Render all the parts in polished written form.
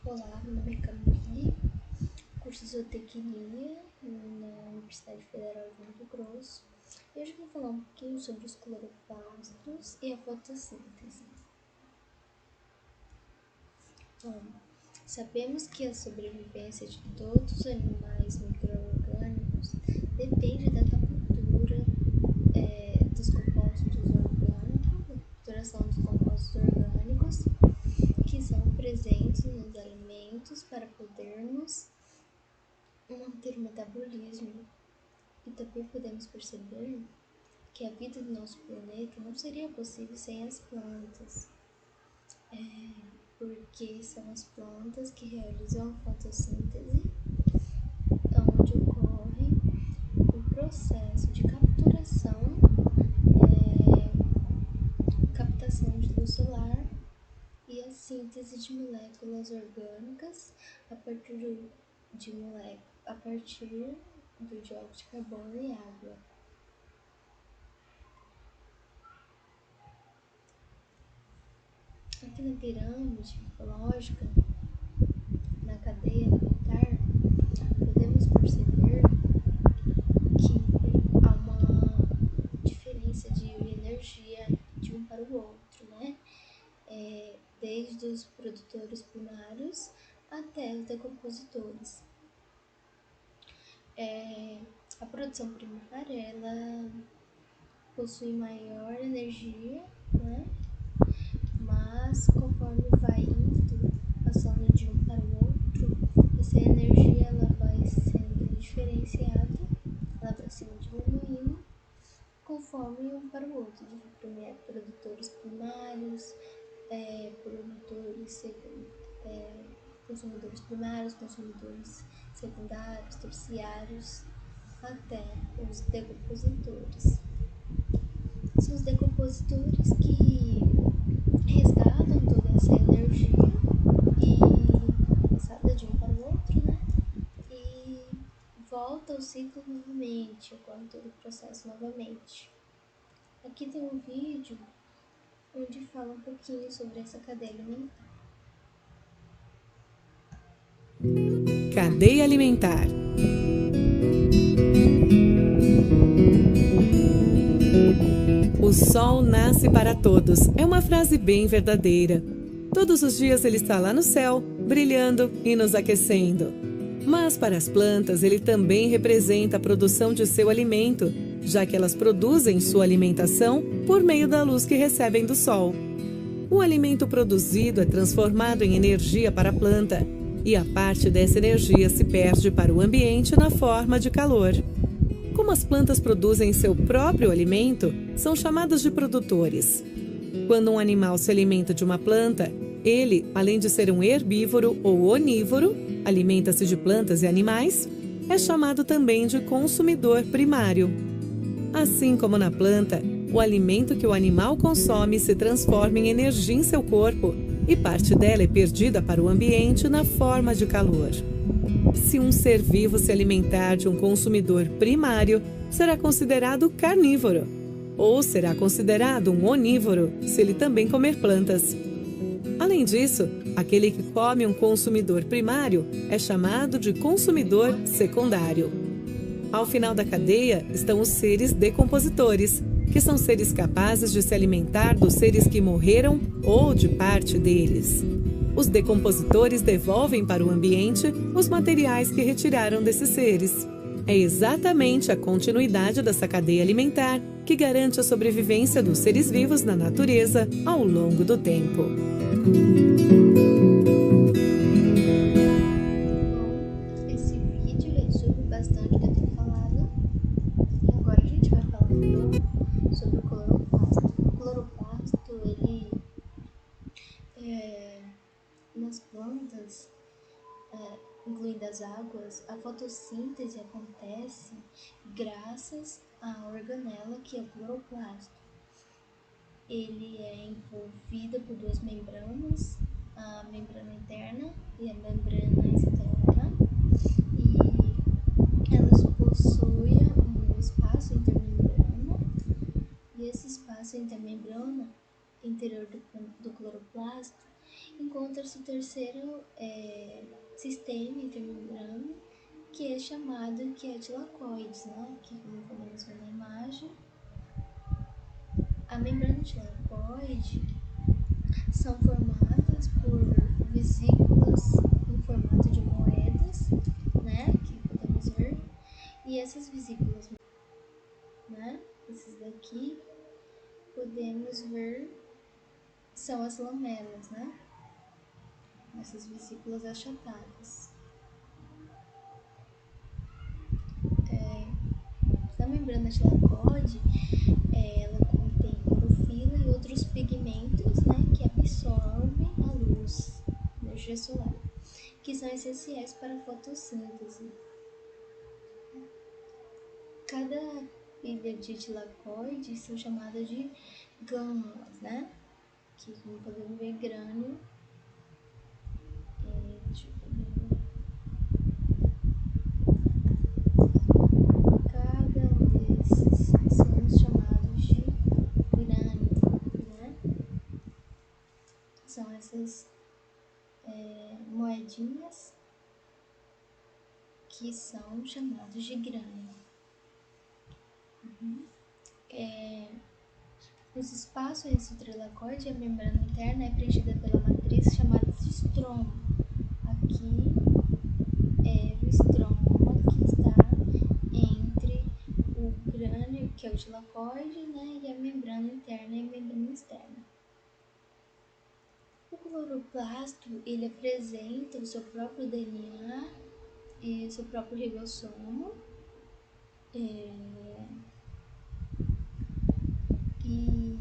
Olá, meu nome é Camille, curso de zootecnia na Universidade Federal de Mato Grosso. E hoje eu vou falar um pouquinho sobre os cloroplastos e a fotossíntese. Bom, sabemos que a sobrevivência de todos os animais micro-orgânicos depende da captura dos compostos orgânicos, da capturação dos compostos orgânicos que são presentes nos alimentos para podermos manter o metabolismo. E também podemos perceber que a vida do nosso planeta não seria possível sem as plantas, porque são as plantas que realizam a fotossíntese, onde ocorre o processo de captação de luz solar e a síntese de moléculas orgânicas a partir do dióxido de carbono e água. Aqui na pirâmide ecológica, na cadeia alimentar, podemos perceber que há uma diferença de energia de um para o outro, né? Desde os produtores primários até os decompositores. A produção primária, ela possui maior energia, né? Mas conforme vai indo, passando de um para o outro, essa energia ela vai sendo diferenciada, ela vai sendo diminuindo conforme um para o outro, de produtores primários, consumidores primários, consumidores secundários, terciários, até os decompositores. São os decompositores que resgatam toda essa energia e passada de um para o outro, né? E volta ao ciclo novamente, ocorre todo o processo novamente. Aqui tem um vídeo onde fala um pouquinho sobre essa cadeia alimentar. Cadeia alimentar. O sol nasce para todos. É uma frase bem verdadeira. Todos os dias ele está lá no céu, brilhando e nos aquecendo. Mas para as plantas ele também representa a produção de seu alimento, já que elas produzem sua alimentação por meio da luz que recebem do sol. O alimento produzido é transformado em energia para a planta, e a parte dessa energia se perde para o ambiente na forma de calor. Como as plantas produzem seu próprio alimento, são chamadas de produtores. Quando um animal se alimenta de uma planta, ele, além de ser um herbívoro ou onívoro, alimenta-se de plantas e animais, é chamado também de consumidor primário. Assim como na planta, o alimento que o animal consome se transforma em energia em seu corpo e parte dela é perdida para o ambiente na forma de calor. Se um ser vivo se alimentar de um consumidor primário, será considerado carnívoro, ou será considerado um onívoro se ele também comer plantas. Além disso, aquele que come um consumidor primário é chamado de consumidor secundário. Ao final da cadeia estão os seres decompositores, que são seres capazes de se alimentar dos seres que morreram ou de parte deles. Os decompositores devolvem para o ambiente os materiais que retiraram desses seres. É exatamente a continuidade dessa cadeia alimentar que garante a sobrevivência dos seres vivos na natureza ao longo do tempo. Esse vídeo resume bastante o que eu tenho falado. E agora a gente vai falar sobre o cloroplasto. O cloroplasto, ele nas plantas, incluindo as águas, a fotossíntese acontece graças à organela que é o cloroplasto. Ele é envolvido por duas membranas, a membrana interna e a membrana externa, e elas possuem um espaço intermembrana, e esse espaço intermembrana interior do cloroplasto, encontra-se o terceiro sistema intermembrana, que é chamado que é tilacoides, né? Que, como podemos ver na imagem, a membrana tilacoide são formadas por vesículas em formato de moedas, né? Que podemos ver, e essas vesículas, né? Esses daqui podemos ver são as lamelas, né? Essas vesículas achatadas. A membrana tilacoide, ela contém clorofila e outros pigmentos, né, que absorvem a luz, energia solar, que são essenciais para a fotossíntese. Cada pilha de tilacoide são chamadas de glândulas, né, que como podemos ver, grânio, deixa eu ver, cada um desses são chamados de grânio, né? São essas moedinhas que são chamados de grânio. Os espaços entre o tilacoide e a membrana interna é preenchida pela matriz chamada de estroma. Aqui é o estroma que está entre o grânio, que é o tilacoide, né, e a membrana interna e a membrana externa. O cloroplasto, ele apresenta o seu próprio DNA e o seu próprio ribossomo. E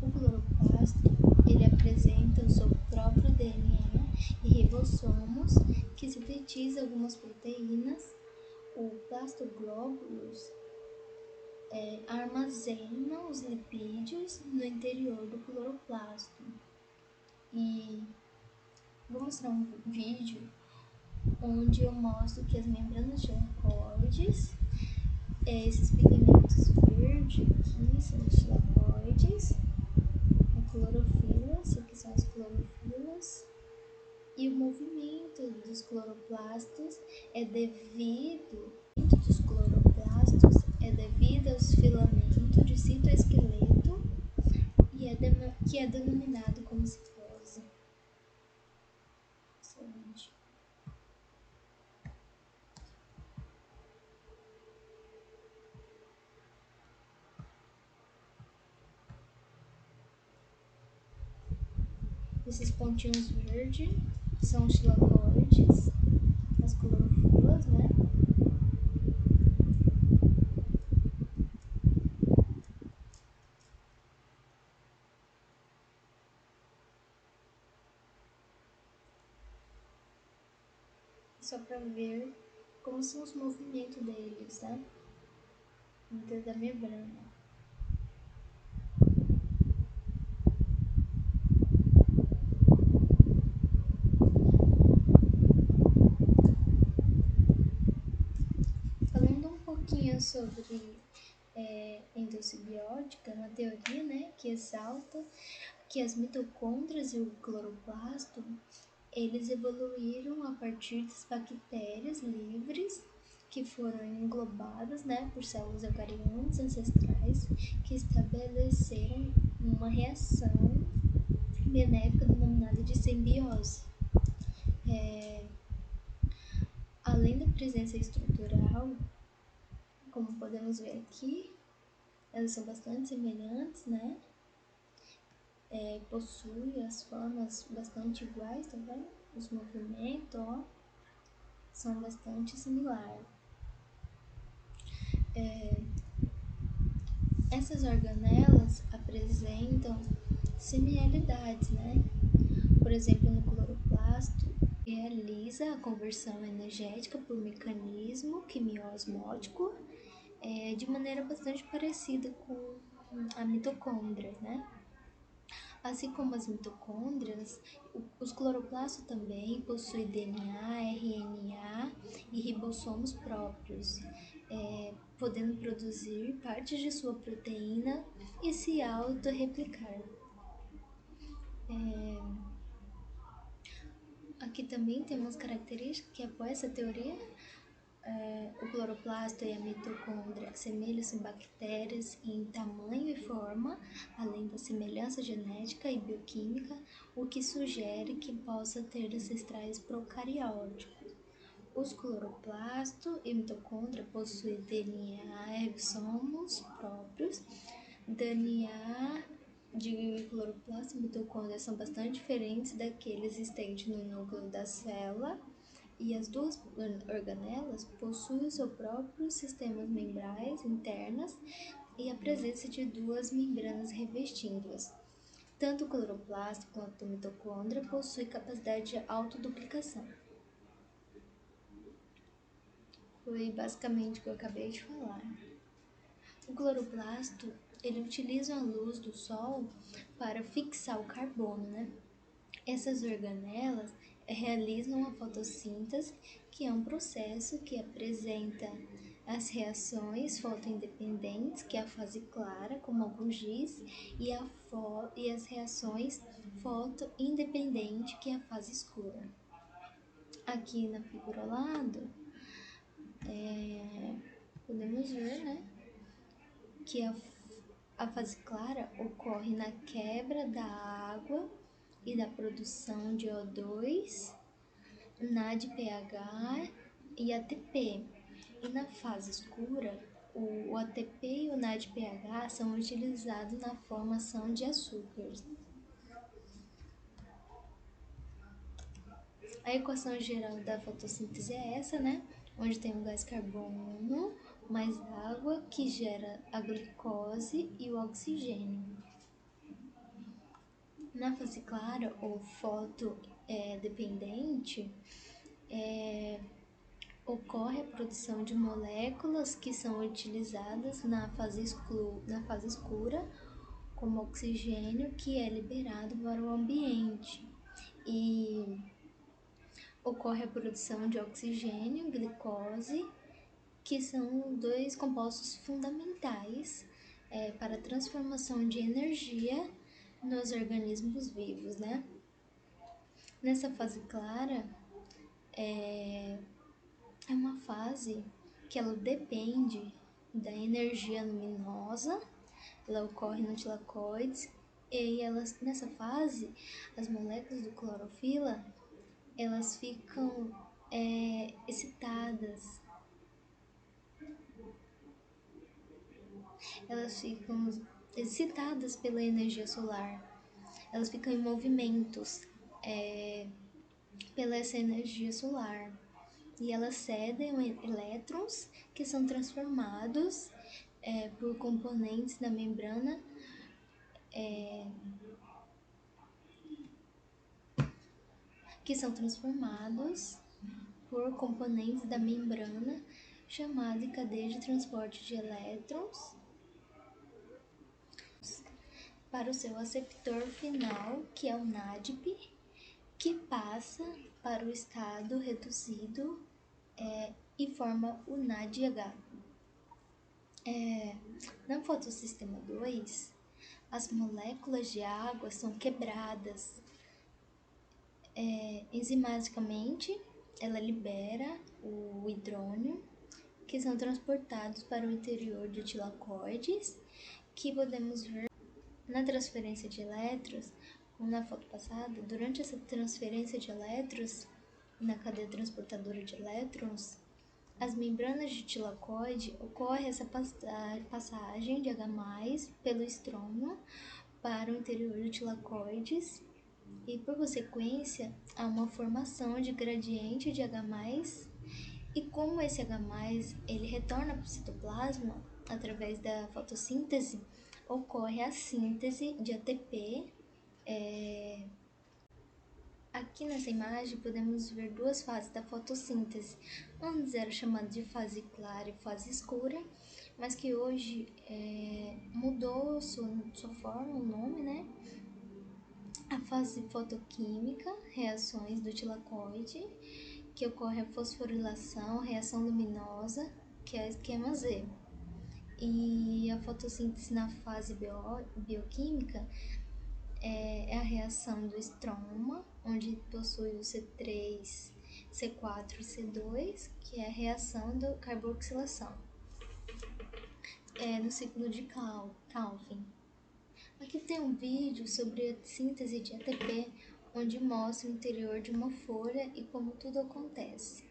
o cloroplasto, ele apresenta o seu próprio DNA e ribossomos que sintetizam algumas proteínas. O plastoglóbulos armazenam os lipídios no interior do cloroplasto. E vou mostrar um vídeo onde eu mostro que as membranas tilacoides, esses pigmentos verdes aqui são os tilacoides, a clorofila, isso aqui são as clorofilas, e o movimento dos cloroplastos é devido aos filamentos de citoesqueleto que é denominado como citose. Excelente. Esses pontinhos verdes são os tilacoides, as clorofilas, né? Só para ver como são os movimentos deles, né? Dentro da membrana. Falando um pouquinho sobre endossimbiótica, uma teoria, né, que ressalta que as mitocôndrias e o cloroplasto eles evoluíram a partir das bactérias livres que foram englobadas, né, por células eucariontes ancestrais que estabeleceram uma reação benéfica denominada de simbiose. Além da presença estrutural, como podemos ver aqui, elas são bastante semelhantes, né? Possuem as formas bastante iguais, tá vendo? Os movimentos, ó, são bastante similares. Essas organelas apresentam similaridades, né? Por exemplo, no cloroplasto, realiza a conversão energética por mecanismo quimiosmótico de maneira bastante parecida com a mitocôndria, né? Assim como as mitocôndrias, os cloroplastos também possuem DNA, RNA e ribossomos próprios, podendo produzir partes de sua proteína e se autorreplicar. Aqui também temos características que apoiam essa teoria. O cloroplasto e a mitocôndria assemelham-se bactérias em tamanho e forma, além da semelhança genética e bioquímica, o que sugere que possa ter ancestrais procarióticos. Os cloroplastos e mitocôndria possuem DNA e ribossomos próprios. DNA de cloroplasto e mitocôndria são bastante diferentes daqueles existentes no núcleo da célula, e as duas organelas possuem seu próprio sistemas membrais internas e a presença de duas membranas revestindo-as. Tanto o cloroplasto quanto a mitocôndria possuem capacidade de autoduplicação. Foi basicamente o que eu acabei de falar. O cloroplasto, ele utiliza a luz do sol para fixar o carbono, né? Essas organelas realizam a fotossíntese, que é um processo que apresenta as reações fotoindependentes, que é a fase clara, como alguns giz, e as reações fotoindependentes, que é a fase escura. Aqui na figura ao lado, podemos ver, né, que a fase clara ocorre na quebra da água e da produção de O2, NADPH e ATP. E na fase escura, o ATP e o NADPH são utilizados na formação de açúcares. A equação geral da fotossíntese é essa, né? Onde tem o gás carbono mais água, que gera a glicose e o oxigênio. Na fase clara ou fotodependente, ocorre a produção de moléculas que são utilizadas na fase escura, como oxigênio, que é liberado para o ambiente. E ocorre a produção de oxigênio, glicose, que são dois compostos fundamentais para a transformação de energia nos organismos vivos, né? Nessa fase clara, é uma fase que ela depende da energia luminosa, ela ocorre no tilacoides, e nessa fase, as moléculas do clorofila, elas ficam excitadas, pela energia solar, elas ficam em movimentos pela essa energia solar, e elas cedem elétrons que são transformados por componentes da membrana chamada cadeia de transporte de elétrons para o seu aceptor final, que é o NADP, que passa para o estado reduzido e forma o NADH. No fotossistema 2, as moléculas de água são quebradas enzimaticamente, ela libera o hidrônio, que são transportados para o interior de tilacoides, que podemos ver na transferência de elétrons, como na foto passada. Durante essa transferência de elétrons, na cadeia transportadora de elétrons, as membranas de tilacoide ocorre essa passagem de H+, pelo estrônio para o interior de tilacoides, e por consequência há uma formação de gradiente de H+, e como esse H+, ele retorna para o citoplasma através da fotossíntese, ocorre a síntese de ATP. Aqui nessa imagem podemos ver duas fases da fotossíntese. Antes era chamada de fase clara e fase escura, mas que hoje mudou sua forma, o nome, né? A fase fotoquímica, reações do tilacoide, que ocorre a fosforilação, reação luminosa, que é o esquema Z. E a fotossíntese na fase bioquímica é a reação do estroma, onde possui o C3, C4 e C2, que é a reação da carboxilação, no ciclo de Calvin. Aqui tem um vídeo sobre a síntese de ATP, onde mostra o interior de uma folha e como tudo acontece.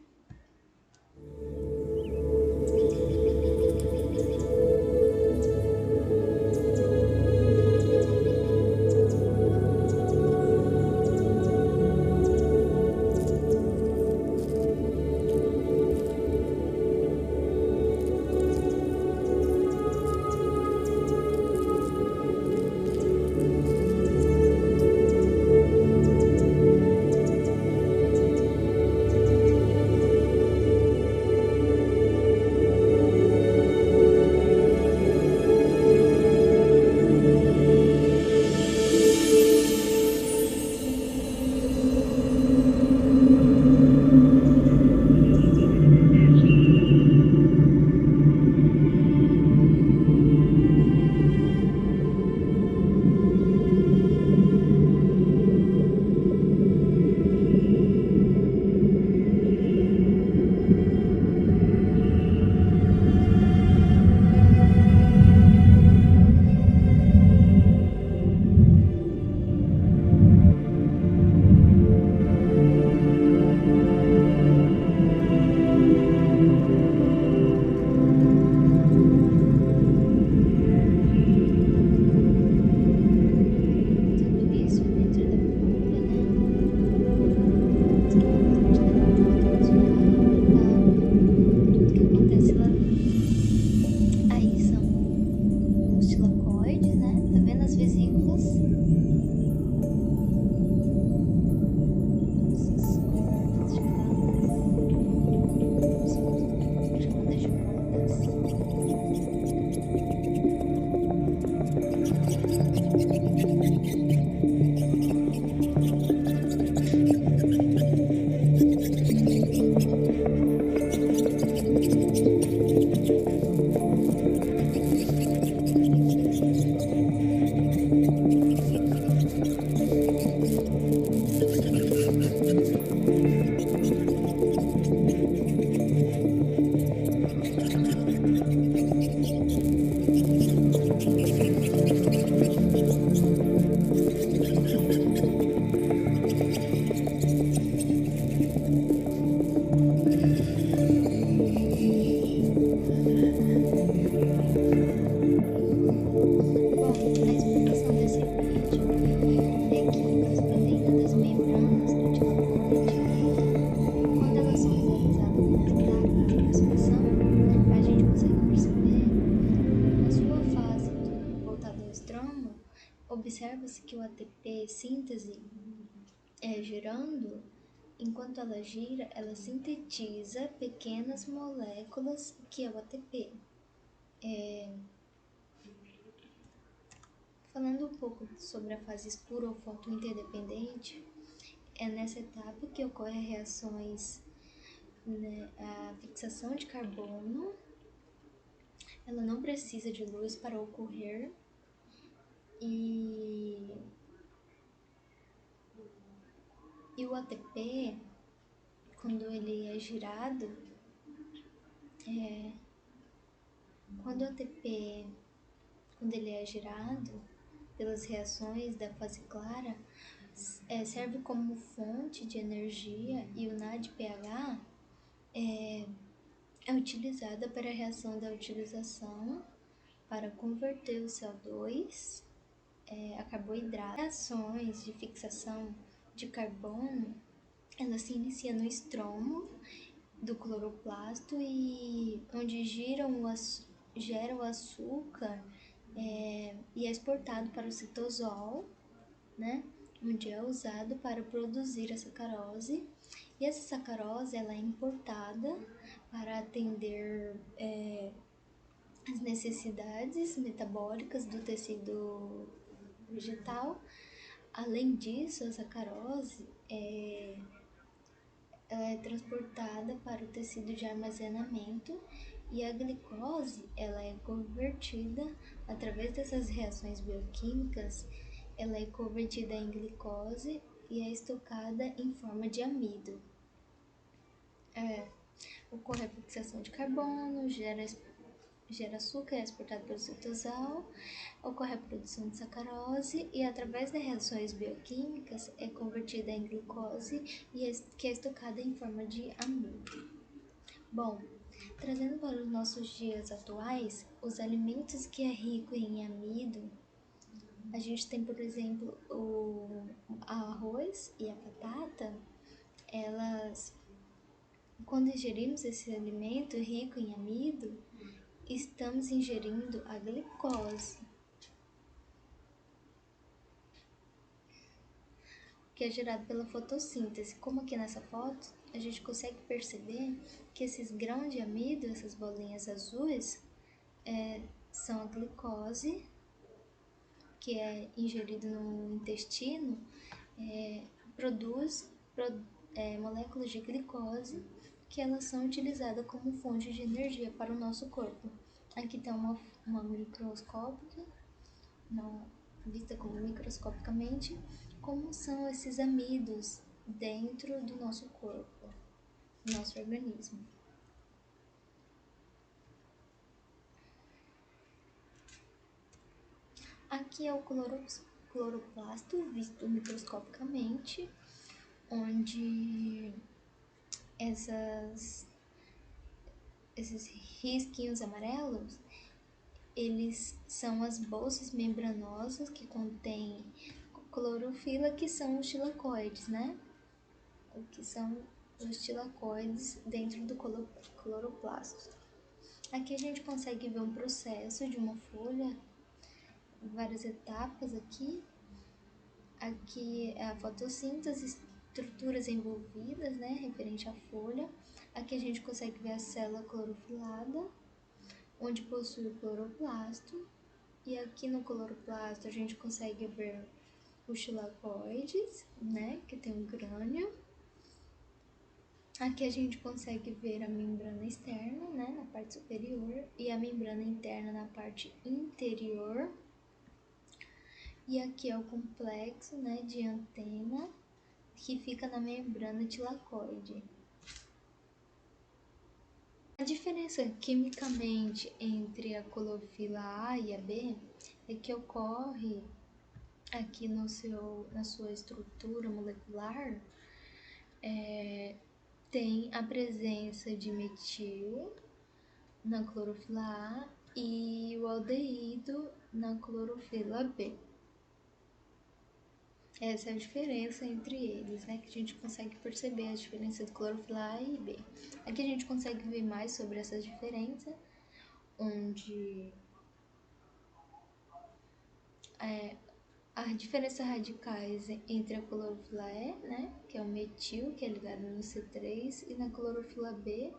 Observa-se que o ATP síntese girando, enquanto ela gira, ela sintetiza pequenas moléculas que é o ATP. Falando um pouco sobre a fase escura ou fotointerdependente, é nessa etapa que ocorrem reações, a fixação de carbono. Ela não precisa de luz para ocorrer e o ATP, quando ele é girado, quando ele é girado pelas reações da fase clara, serve como fonte de energia, e o NADPH é utilizada para a reação da utilização para converter o CO2 a carboidrato. Reações de fixação de carbono, ela se inicia no estromo do cloroplasto, e onde gera o açúcar e é exportado para o citosol, né, onde é usado para produzir a sacarose. E essa sacarose ela é importada para atender as necessidades metabólicas do tecido vegetal. Além disso, a sacarose ela é transportada para o tecido de armazenamento, e a glicose ela é convertida através dessas reações bioquímicas ela é convertida em glicose e é estocada em forma de amido. Ocorre a fixação de carbono, gera açúcar, é exportado pelo citosol, ocorre a produção de sacarose e, através das reações bioquímicas, é convertida em glicose e que é estocada em forma de amido. Bom, trazendo para os nossos dias atuais, os alimentos que é rico em amido, a gente tem, por exemplo, o arroz e a batata, elas, quando ingerimos esse alimento rico em amido, estamos ingerindo a glicose, que é gerado pela fotossíntese. Como aqui nessa foto, a gente consegue perceber que esses grãos de amido, essas bolinhas azuis, são a glicose, que é ingerido no intestino, produz moléculas de glicose, que elas são utilizadas como fonte de energia para o nosso corpo. Aqui tem uma microscópica, vista como microscopicamente, como são esses amidos dentro do nosso corpo, do nosso organismo. Aqui é o cloroplasto visto microscopicamente, onde esses risquinhos amarelos, eles são as bolsas membranosas que contêm clorofila, que são os tilacoides, né? O que são os tilacoides dentro do cloroplasto. Aqui a gente consegue ver um processo de uma folha, várias etapas aqui. Aqui é a fotossíntese, estruturas envolvidas, né, referente à folha. Aqui a gente consegue ver a célula clorofilada, onde possui o cloroplasto. E aqui no cloroplasto a gente consegue ver os tilacoides, né, que tem um crânio. Aqui a gente consegue ver a membrana externa, né, na parte superior, e a membrana interna na parte interior. E aqui é o complexo, né, de antena, que fica na membrana tilacoide. A diferença quimicamente entre a clorofila A e a B é que ocorre aqui na sua estrutura molecular, tem a presença de metil na clorofila A e o aldeído na clorofila B. Essa é a diferença entre eles, né? Que a gente consegue perceber a diferença de clorofila A e B. Aqui a gente consegue ver mais sobre essa diferença, onde as diferenças radicais entre a clorofila E, né, que é o metil, que é ligado no C3, e na clorofila B,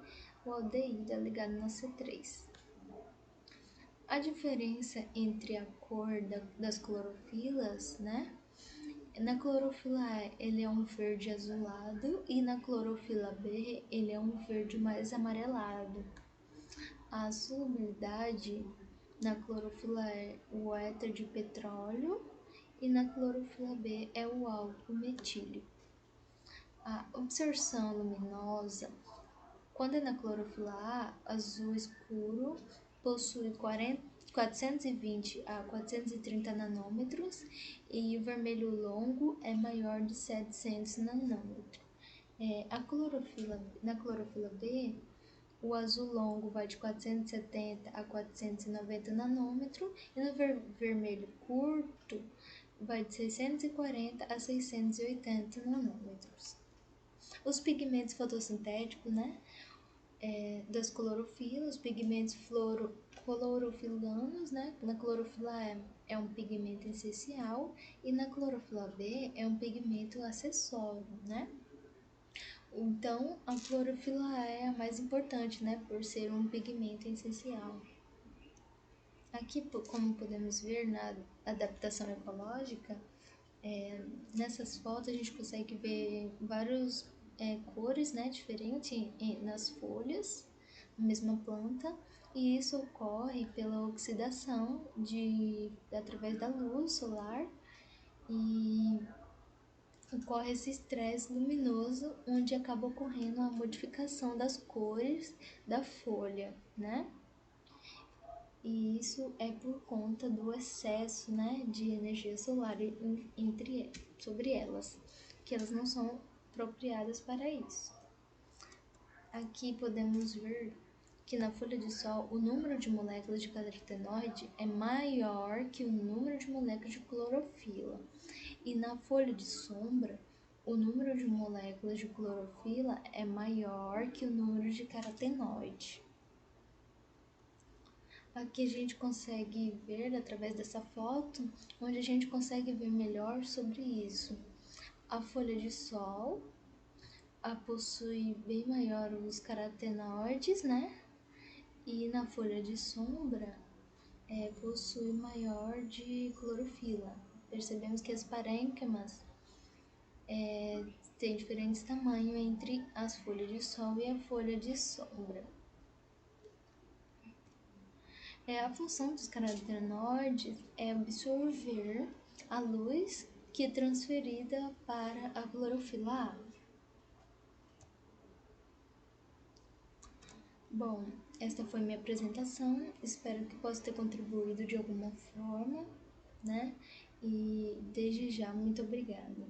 o aldeído é ligado no C3. A diferença entre a cor das clorofilas, né? Na clorofila A ele é um verde azulado e na clorofila B ele é um verde mais amarelado. A solubilidade na clorofila é o éter de petróleo e na clorofila B é o álcool metílico. A absorção luminosa, quando é na clorofila A, azul escuro possui 420 a 430 nanômetros e o vermelho longo é maior de 700 nanômetros. Na clorofila B, o azul longo vai de 470 a 490 nanômetros e no vermelho curto vai de 640 a 680 nanômetros. Os pigmentos fotossintéticos, né, das clorofilas, os pigmentos clorofilanos, né, na clorofila A é um pigmento essencial e na clorofila B é um pigmento acessório, né. Então, a clorofila é a mais importante, né, por ser um pigmento essencial. Aqui, como podemos ver na adaptação ecológica, nessas fotos a gente consegue ver várias cores, né, diferentes nas folhas, na mesma planta, e isso ocorre pela oxidação através da luz solar e ocorre esse estresse luminoso, onde acaba ocorrendo a modificação das cores da folha, né? E isso é por conta do excesso, né, de energia solar sobre elas, que elas não são apropriadas para isso. Aqui podemos ver que na folha de sol o número de moléculas de carotenoide é maior que o número de moléculas de clorofila. E na folha de sombra, o número de moléculas de clorofila é maior que o número de carotenoide. Aqui a gente consegue ver através dessa foto, onde a gente consegue ver melhor sobre isso. A folha de sol possui bem maior os carotenoides, né? E na folha de sombra possui maior de clorofila. Percebemos que as parênquimas têm diferentes tamanhos entre as folhas de sol e a folha de sombra. A função dos carotenoides é absorver a luz que é transferida para a clorofila A. Bom, esta foi minha apresentação, espero que possa ter contribuído de alguma forma, né? E desde já, muito obrigada.